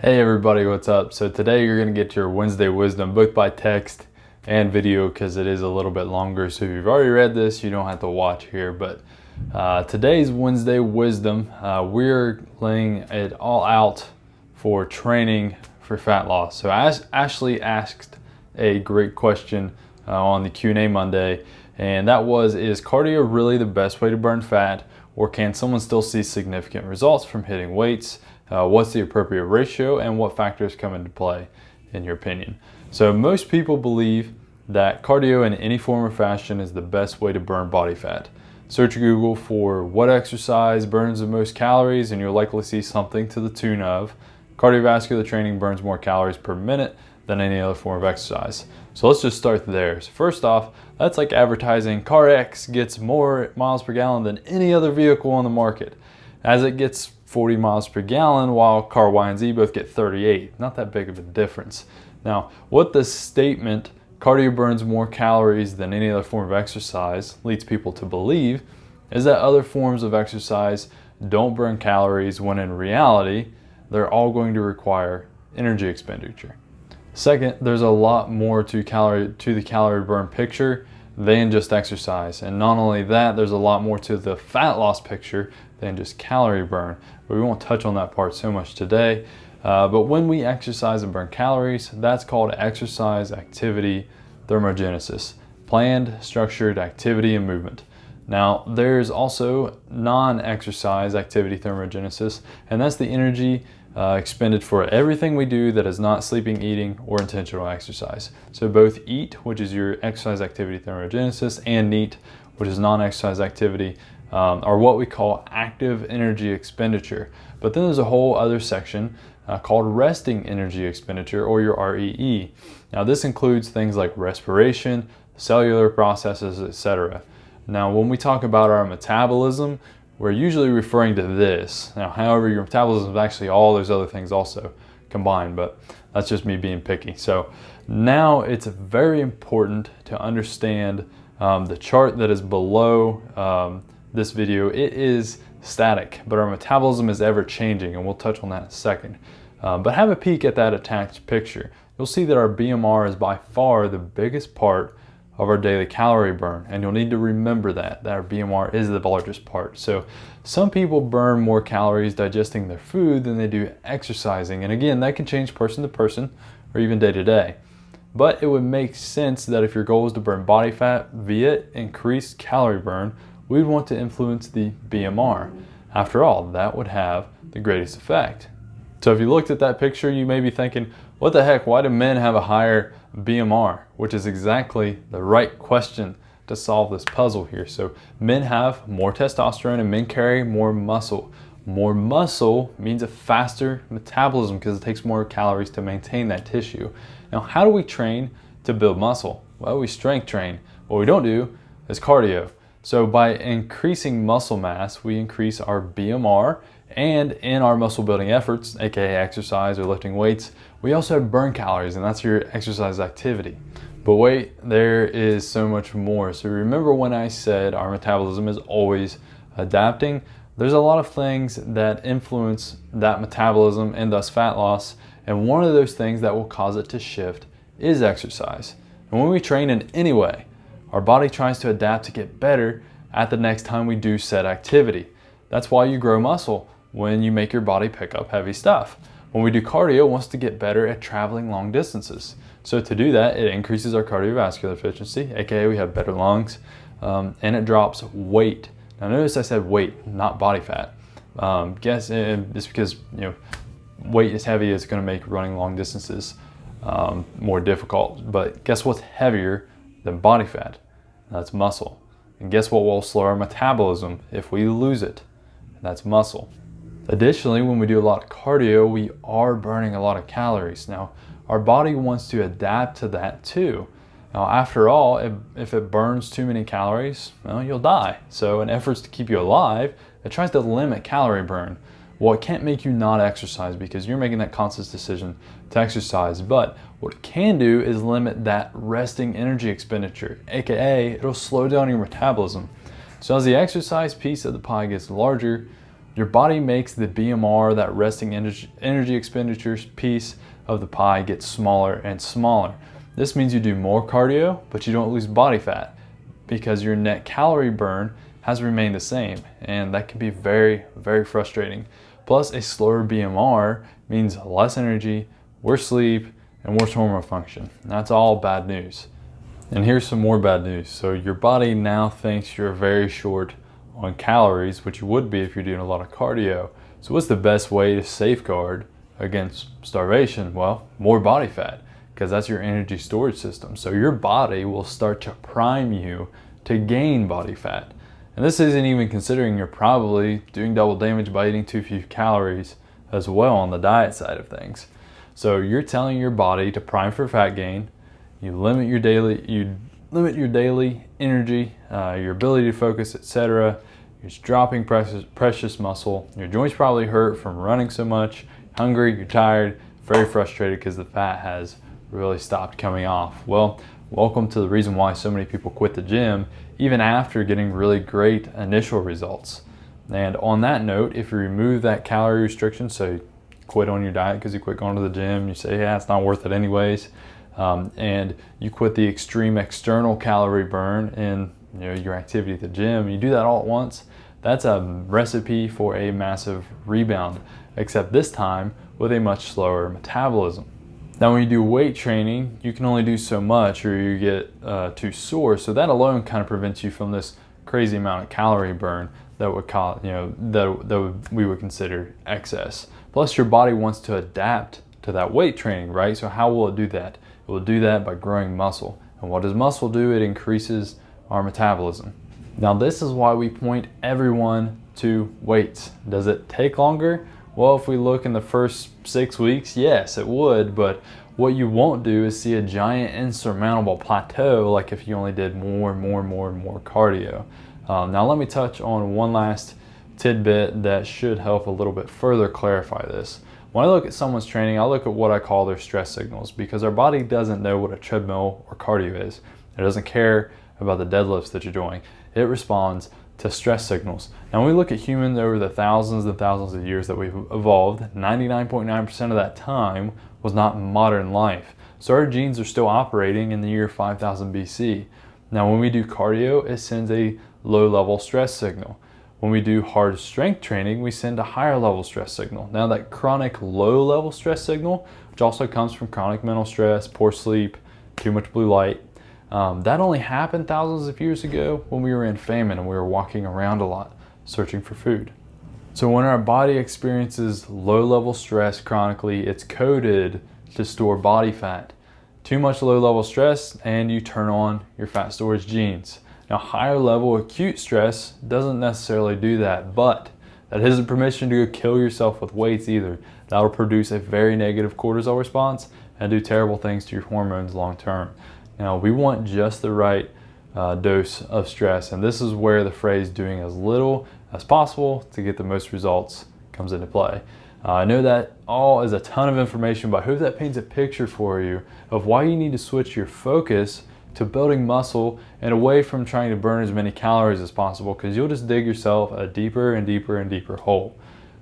Hey everybody, what's up? So today you're going to get your Wednesday wisdom both by text and video because it is a little bit longer. So if you've already read this, you don't have to watch here. But today's Wednesday wisdom, we're laying it all out for training for fat loss. So Ashley asked a great question on the Q&A Monday, and that was, is cardio really the best way to burn fat, or can someone still see significant results from hitting weights? What's the appropriate ratio, and what factors come into play in your opinion? So most people believe that cardio in any form or fashion is the best way to burn body fat. Search Google for what exercise burns the most calories and you'll likely see something to the tune of cardiovascular training burns more calories per minute than any other form of exercise. So let's just start there. So first off, that's like advertising car X gets more miles per gallon than any other vehicle on the market, as it gets 40 miles per gallon while car Y and Z both get 38. Not that big of a difference. Now, what the statement cardio burns more calories than any other form of exercise leads people to believe is that other forms of exercise don't burn calories, when in reality they're all going to require energy expenditure. Second, there's a lot more to the calorie burn picture than just exercise. And not only that, there's a lot more to the fat loss picture than just calorie burn. But we won't touch on that part so much today. But when we exercise and burn calories, that's called exercise activity thermogenesis, planned, structured activity and movement. Now, there's also non-exercise activity thermogenesis, and that's the energy expended for everything we do that is not sleeping, eating, or intentional exercise. So both EAT, which is your exercise activity thermogenesis, and NEAT, which is non-exercise activity, are what we call active energy expenditure. But then there's a whole other section called resting energy expenditure, or your REE. Now this includes things like respiration, cellular processes, etc. Now when we talk about our metabolism, we're usually referring to this. Now, however, your metabolism is actually all those other things also combined, but that's just me being picky. So now it's very important to understand the chart that is below this video. It is static, but our metabolism is ever changing, and we'll touch on that in a second. But have a peek at that attached picture. You'll see that our BMR is by far the biggest part of our daily calorie burn, and you'll need to remember that our BMR is the largest part. So some people burn more calories digesting their food than they do exercising, and again, that can change person to person or even day to day. But it would make sense that if your goal is to burn body fat via increased calorie burn, we'd want to influence the BMR. After all, that would have the greatest effect. So if you looked at that picture, you may be thinking, what the heck, why do men have a higher BMR? Which is exactly the right question to solve this puzzle here. So men have more testosterone and men carry more muscle. More muscle means a faster metabolism because it takes more calories to maintain that tissue. Now, how do we train to build muscle? Well, we strength train. What we don't do is cardio. So by increasing muscle mass, we increase our BMR, and in our muscle building efforts, aka exercise or lifting weights, we also burn calories, and that's your exercise activity. But wait, there is so much more. So remember when I said our metabolism is always adapting? There's a lot of things that influence that metabolism and thus fat loss, and one of those things that will cause it to shift is exercise. And when we train in any way, our body tries to adapt to get better at the next time we do said activity. That's why you grow muscle when you make your body pick up heavy stuff. When we do cardio, it wants to get better at traveling long distances. So to do that, it increases our cardiovascular efficiency, aka we have better lungs, and it drops weight. Now notice I said weight, not body fat. Guess it's because weight is heavy, it's going to make running long distances more difficult. But guess what's heavier than body fat? That's muscle. And guess what will slow our metabolism if we lose it? That's muscle. Additionally, when we do a lot of cardio, we are burning a lot of calories. Now, our body wants to adapt to that too. Now, after all, if it burns too many calories, well, you'll die. So in efforts to keep you alive, it tries to limit calorie burn. Well, it can't make you not exercise because you're making that conscious decision to exercise. But what it can do is limit that resting energy expenditure, aka it'll slow down your metabolism. So as the exercise piece of the pie gets larger, your body makes the BMR, that resting energy expenditures piece of the pie, get smaller and smaller. This means you do more cardio, but you don't lose body fat because your net calorie burn has remained the same, and that can be very, very frustrating. Plus, a slower BMR means less energy, worse sleep, and worse hormone function. And that's all bad news. And here's some more bad news. So your body now thinks you're very short on calories, which you would be if you're doing a lot of cardio. So what's the best way to safeguard against starvation? Well, more body fat, because that's your energy storage system. So your body will start to prime you to gain body fat. And this isn't even considering you're probably doing double damage by eating too few calories as well on the diet side of things. So you're telling your body to prime for fat gain. You limit your daily energy, your ability to focus, etc. You're just dropping precious muscle. Your joints probably hurt from running so much. Hungry, you're tired, very frustrated because the fat has really stopped coming off. Well, welcome to the reason why so many people quit the gym even after getting really great initial results. And on that note, if you remove that calorie restriction, so you quit on your diet because you quit going to the gym, you say, yeah, it's not worth it anyways, and you quit the extreme external calorie burn in your activity at the gym, you do that all at once, that's a recipe for a massive rebound, except this time with a much slower metabolism. Now when you do weight training, you can only do so much or you get too sore, so that alone kind of prevents you from this crazy amount of calorie burn that would cause, we would consider excess. Plus your body wants to adapt to that weight training, right? So how will it do that? It will do that by growing muscle. And what does muscle do? It increases our metabolism. Now this is why we point everyone to weights. Does it take longer? Well, if we look in the first 6 weeks, yes, it would, but what you won't do is see a giant insurmountable plateau like if you only did more and more cardio. Now let me touch on one last tidbit that should help a little bit further clarify this. When I look at someone's training, I look at what I call their stress signals, because our body doesn't know what a treadmill or cardio is. It doesn't care about the deadlifts that you're doing. It responds to stress signals. Now when we look at humans over the thousands and thousands of years that we've evolved, 99.9% of that time was not modern life. So our genes are still operating in the year 5000 BC. Now when we do cardio, it sends a low level stress signal. When we do hard strength training, we send a higher level stress signal. Now that chronic low level stress signal, which also comes from chronic mental stress, poor sleep, too much blue light, that only happened thousands of years ago when we were in famine and we were walking around a lot searching for food. So when our body experiences low level stress chronically, it's coded to store body fat. Too much low level stress and you turn on your fat storage genes. Now higher level acute stress doesn't necessarily do that, but that isn't permission to go kill yourself with weights either. That'll produce a very negative cortisol response and do terrible things to your hormones long term. Now we want just the right dose of stress, and this is where the phrase doing as little as possible to get the most results comes into play. I know that all is a ton of information, but I hope that paints a picture for you of why you need to switch your focus to building muscle and away from trying to burn as many calories as possible, because you'll just dig yourself a deeper and deeper and deeper hole.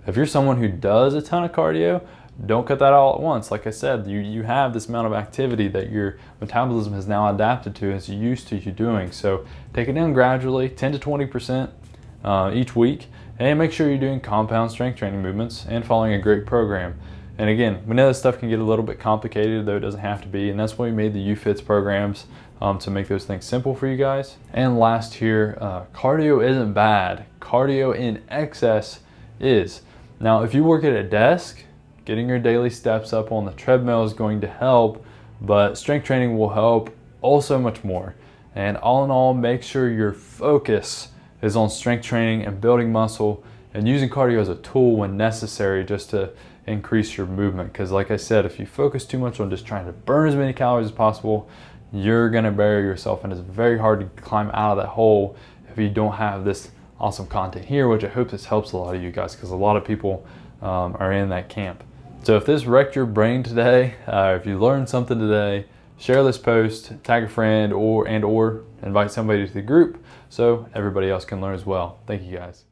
If you're someone who does a ton of cardio, don't cut that all at once. Like I said, you have this amount of activity that your metabolism has now adapted to, as used to you doing. So take it down gradually, 10 to 20% each week, and make sure you're doing compound strength training movements and following a great program. And again, we know this stuff can get a little bit complicated, though it doesn't have to be, and that's why we made the UFITS programs to make those things simple for you guys. And last here, cardio isn't bad. Cardio in excess is. Now, if you work at a desk, getting your daily steps up on the treadmill is going to help, but strength training will help also much more. And all in all, make sure your focus is on strength training and building muscle and using cardio as a tool when necessary just to increase your movement. Because like I said, if you focus too much on just trying to burn as many calories as possible, you're gonna bury yourself, and it's very hard to climb out of that hole if you don't have this awesome content here, which I hope this helps a lot of you guys, because a lot of people are in that camp. So if this wrecked your brain today, if you learned something today, share this post, tag a friend, or invite somebody to the group so everybody else can learn as well. Thank you guys.